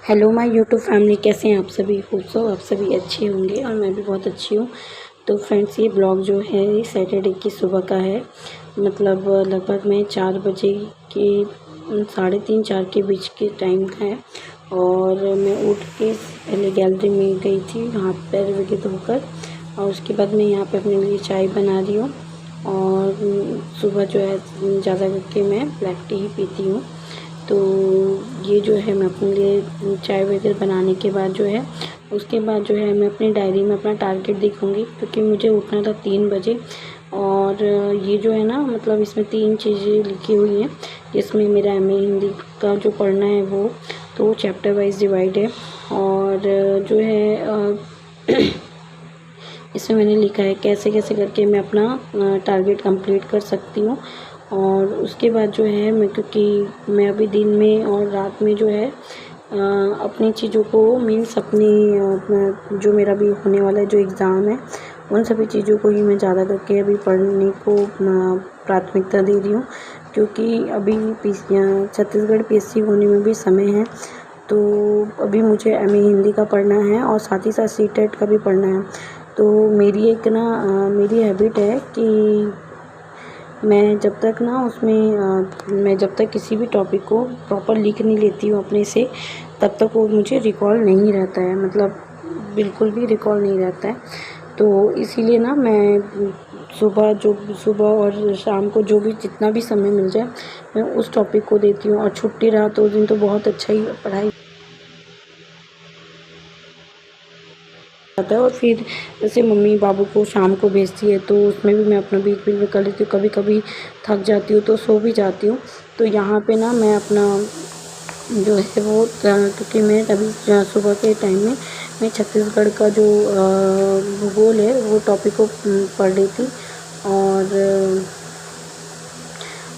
Hello my YouTube family, कैसे हैं आप सभी। होप सो आप सभी अच्छे होंगे और मैं भी बहुत अच्छी हूँ। तो फ्रेंड्स, ये ब्लॉग जो है ये सैटरडे की सुबह का है। मतलब लगभग मैं 4 बजे के 3:30-4 के बीच के टाइम का है। और मैं उठ के पहले गैलरी में गई थी, हाथ पैर वगैरह धोकर, और उसके बाद मैं यहाँ पे अपने लिए चाय बना रही हूँ। और सुबह जो है ज़्यादा करके मैं ब्लैक टी ही पीती हूँ। तो ये जो है मैं अपने लिए चाय वगैरह बनाने के बाद जो है उसके बाद जो है मैं अपनी डायरी में अपना टारगेट देखूँगी, क्योंकि मुझे उठना था 3 बजे। और ये जो है ना, मतलब इसमें 3 चीज़ें लिखी हुई हैं, जिसमें मेरा MA हिंदी का जो पढ़ना है वो तो चैप्टर वाइज डिवाइड है। और जो है इसमें मैंने लिखा है कैसे कैसे करके मैं अपना टारगेट कंप्लीट कर सकती हूँ। और उसके बाद जो है मैं, क्योंकि मैं अभी दिन में और रात में जो है अपनी चीज़ों को मीन्स अपनी जो मेरा भी होने वाला है जो एग्ज़ाम है, उन सभी चीज़ों को ही मैं ज़्यादा करके अभी पढ़ने को प्राथमिकता दे रही हूँ। क्योंकि अभी छत्तीसगढ़ PSC होने में भी समय है। तो अभी मुझे MA हिंदी का पढ़ना है और साथ ही साथ CTET का भी पढ़ना है। तो मेरी एक ना मेरी हैबिट है कि मैं जब तक ना मैं जब तक किसी भी टॉपिक को प्रॉपर लिख नहीं लेती हूँ अपने से, तब तक वो मुझे रिकॉल नहीं रहता है, मतलब बिल्कुल भी रिकॉल नहीं रहता है। तो इसीलिए ना मैं सुबह और शाम को जो भी जितना भी समय मिल जाए मैं उस टॉपिक को देती हूँ। और छुट्टी रहा तो उस दिन तो बहुत अच्छा ही पढ़ाई जाता है। और फिर जैसे मम्मी बाबू को शाम को भेजती है तो उसमें भी मैं अपना बीच बीच में कर लेती हूँ। कभी कभी थक जाती हूँ तो सो भी जाती हूँ। तो यहाँ पे ना मैं अपना जो है वो क्योंकि मैं अभी सुबह के टाइम में मैं छत्तीसगढ़ का जो भूगोल है वो टॉपिक को पढ़ रही थी। और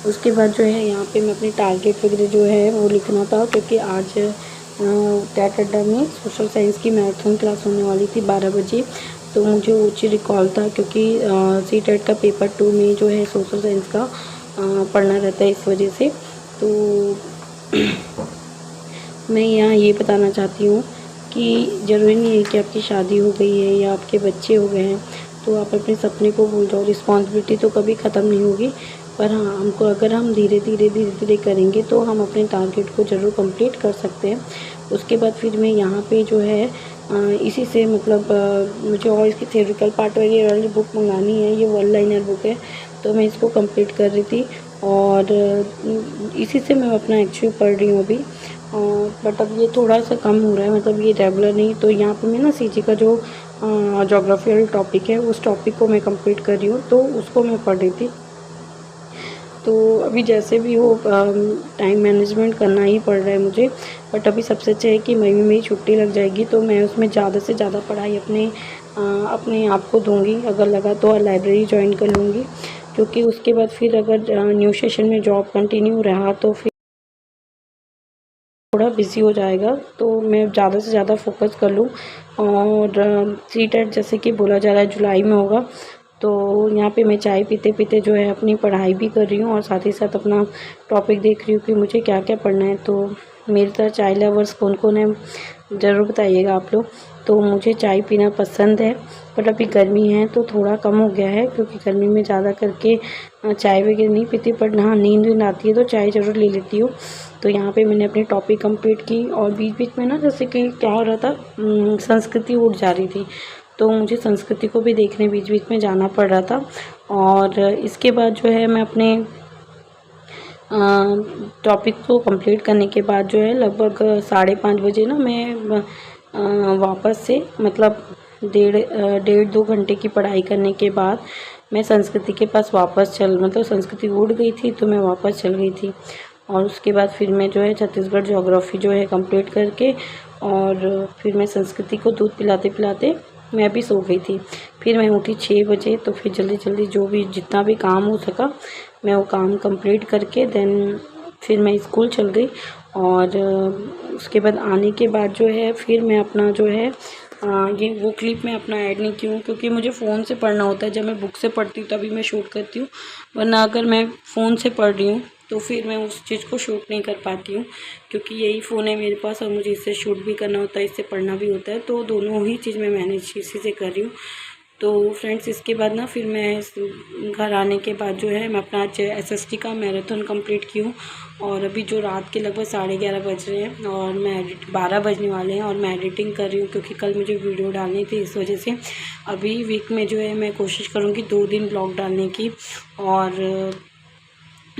उसके बाद जो है यहाँ पे मैं अपनी टारगेट वगैरह जो है वो लिखना था, क्योंकि आज टैट अड्डा में सोशल साइंस की मैराथन क्लास होने वाली थी 12 बजे। तो मुझे वो चीज़ रिकॉल था, क्योंकि CTET का पेपर 2 में जो है सोशल साइंस का पढ़ना रहता है, इस वजह से। तो मैं यहाँ ये बताना चाहती हूँ कि ज़रूरी नहीं है कि आपकी शादी हो गई है या आपके बच्चे हो गए हैं तो आप अपने सपने को भूल जाओ। रिस्पॉन्सिबिलिटी तो कभी ख़त्म नहीं होगी, पर हाँ, हमको अगर हम धीरे धीरे करेंगे तो हम अपने टारगेट को ज़रूर कंप्लीट कर सकते हैं। उसके बाद फिर मैं यहाँ पे जो है इसी से मतलब मुझे और इसकी थ्योरिटिकल पार्ट वाली बुक मंगानी है। ये 1 लाइनर बुक है, तो मैं इसको कंप्लीट कर रही थी। और इसी से मैं अपना एक्चुअली पढ़ रही हूँ अभी। बट अब ये थोड़ा सा कम हो रहा है, मतलब ये रेगुलर नहीं। तो यहाँ पे मैं ना CG का जो ज्योग्राफी वाला टॉपिक है उस टॉपिक को मैं कंप्लीट कर रही हूँ, तो उसको मैं पढ़ रही थी। तो अभी जैसे भी हो टाइम मैनेजमेंट करना ही पड़ रहा है मुझे। बट अभी सबसे अच्छा है कि मई में मेरी छुट्टी लग जाएगी तो मैं उसमें ज़्यादा से ज़्यादा पढ़ाई अपने आप को दूँगी। अगर लगा तो लाइब्रेरी ज्वाइन कर लूँगी, क्योंकि उसके बाद फिर अगर न्यू सेशन में जॉब कंटिन्यू रहा तो फिर थोड़ा बिज़ी हो जाएगा। तो मैं ज़्यादा से ज़्यादा फोकस कर लूँ। और CTET जैसे कि बोला जा रहा है जुलाई में होगा, तो यहाँ पे मैं चाय पीते पीते जो है अपनी पढ़ाई भी कर रही हूँ और साथ ही साथ अपना टॉपिक देख रही हूँ कि मुझे क्या क्या पढ़ना है। तो मेरी तरह चाय लवर्स कौन कौन है ज़रूर बताइएगा आप लोग। तो मुझे चाय पीना पसंद है, बट अभी गर्मी है तो थोड़ा कम हो गया है, क्योंकि गर्मी में ज़्यादा करके चाय वगैरह नहीं पीती। पर हाँ, नींद आती है तो चाय ज़रूर ले लेती हूँ। तो यहाँ पे मैंने अपनी टॉपिक कंप्लीट की और बीच बीच में ना जैसे कि क्या हो रहा था, संस्कृति उठ जा रही थी, तो मुझे संस्कृति को भी देखने बीच बीच में जाना पड़ रहा था। और इसके बाद जो है मैं अपने टॉपिक को कंप्लीट करने के बाद जो है लगभग 5:30 बजे ना मैं वापस से मतलब 1.5-2 घंटे की पढ़ाई करने के बाद मैं संस्कृति के पास मतलब संस्कृति उड़ गई थी तो मैं वापस चल गई थी। और उसके बाद फिर मैं जो है छत्तीसगढ़ ज्योग्राफी जो है कंप्लीट करके और फिर मैं संस्कृति को दूध पिलाते पिलाते मैं भी सो गई थी। फिर मैं उठी 6 बजे, तो फिर जल्दी जल्दी जो भी जितना भी काम हो सका मैं वो काम कंप्लीट करके देन फिर मैं स्कूल चल गई। और उसके बाद आने के बाद जो है फिर मैं अपना जो है ये वो क्लिप मैं अपना ऐड नहीं की हूँ, क्योंकि मुझे फ़ोन से पढ़ना होता है। जब मैं बुक से पढ़ती हूँ तभी मैं शूट करती हूँ, वरना अगर मैं फ़ोन से पढ़ रही हूँ तो फिर मैं उस चीज़ को शूट नहीं कर पाती हूँ, क्योंकि यही फ़ोन है मेरे पास और मुझे इससे शूट भी करना होता है, इससे पढ़ना भी होता है, तो दोनों ही चीज़ मैं मैनेज इसी से कर रही हूँ। तो फ्रेंड्स इसके बाद ना फिर मैं घर आने के बाद जो है मैं अपना आज SST का मैराथन कंप्लीट की हूँ। और अभी जो रात के लगभग 11:30 बज रहे हैं और मैं 12 बजने वाले हैं और मैं एडिटिंग कर रही हूँ, क्योंकि कल मुझे वीडियो डालनी थी, इस वजह से अभी वीक में जो है मैं कोशिश करूँगी 2 दिन ब्लॉग डालने की, और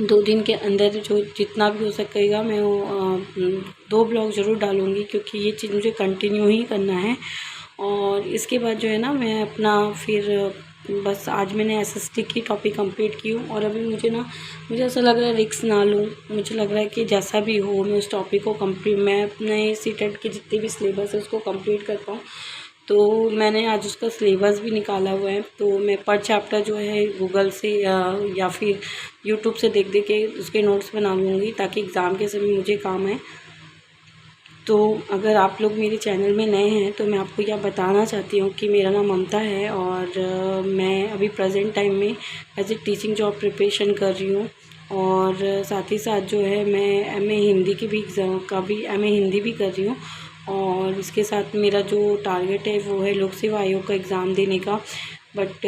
2 दिन के अंदर जो जितना भी हो सकेगा मैं वो 2 ब्लॉग ज़रूर डालूँगी, क्योंकि ये चीज़ मुझे कंटिन्यू ही करना है। और इसके बाद जो है ना मैं अपना फिर बस आज मैंने SST की टॉपिक कंप्लीट की हूँ, और अभी मुझे ऐसा लग रहा है रिस्क ना लूँ। मुझे लग रहा है कि जैसा भी हो मैं उस टॉपिक को मैं अपने CTET के जितने भी सिलेबस है उसको कंप्लीट कर पाऊँ। तो मैंने आज उसका सिलेबस भी निकाला हुआ है, तो मैं पर चैप्टर जो है गूगल से या फिर यूट्यूब से देख के उसके नोट्स बना लूँगी, ताकि एग्ज़ाम के समय मुझे काम आए। तो अगर आप लोग मेरे चैनल में नए हैं तो मैं आपको यह बताना चाहती हूँ कि मेरा नाम ममता है, और मैं अभी प्रेजेंट टाइम में as a teaching job preparation कर रही हूँ। और साथ ही साथ जो है मैं MA हिंदी की भी एग्ज़ाम का भी MA हिंदी भी कर रही हूँ। और इसके साथ मेरा जो टारगेट है वो है लोक सेवा आयोग का एग्ज़ाम देने का। बट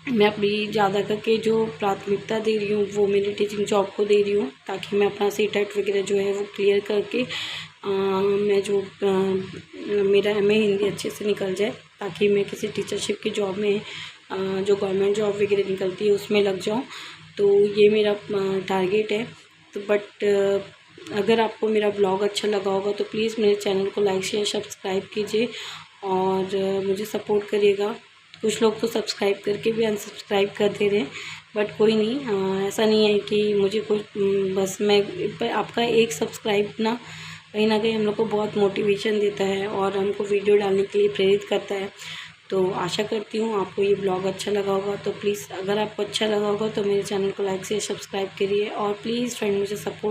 मैं अपनी ज़्यादा करके जो प्राथमिकता दे रही हूँ वो मेरी टीचिंग जॉब को दे रही हूँ, ताकि मैं अपना CTET वगैरह जो है वो क्लियर करके मैं जो मेरा MA हिंदी अच्छे से निकल जाए, ताकि मैं किसी टीचरशिप की जॉब में जो गवर्नमेंट जॉब वगैरह निकलती है उसमें लग जाऊँ। तो ये मेरा टारगेट है। तो बट अगर आपको मेरा ब्लॉग अच्छा लगा होगा तो प्लीज़ मेरे चैनल को लाइक शेयर सब्सक्राइब कीजिए और मुझे सपोर्ट करिएगा। कुछ लोग तो सब्सक्राइब करके भी अनसब्सक्राइब कर दे रहे हैं, बट कोई नहीं, ऐसा नहीं है कि मुझे कुछ बस मैं आपका एक सब्सक्राइब ना कहीं हम लोग को बहुत मोटिवेशन देता है और हमको वीडियो डालने के लिए प्रेरित करता है। तो आशा करती हूँ आपको ये ब्लॉग अच्छा लगा होगा। तो प्लीज़ अगर आपको अच्छा लगा होगा तो मेरे चैनल को लाइक शेयर सब्सक्राइब करिए, और प्लीज़ फ्रेंड मुझे सपोर्ट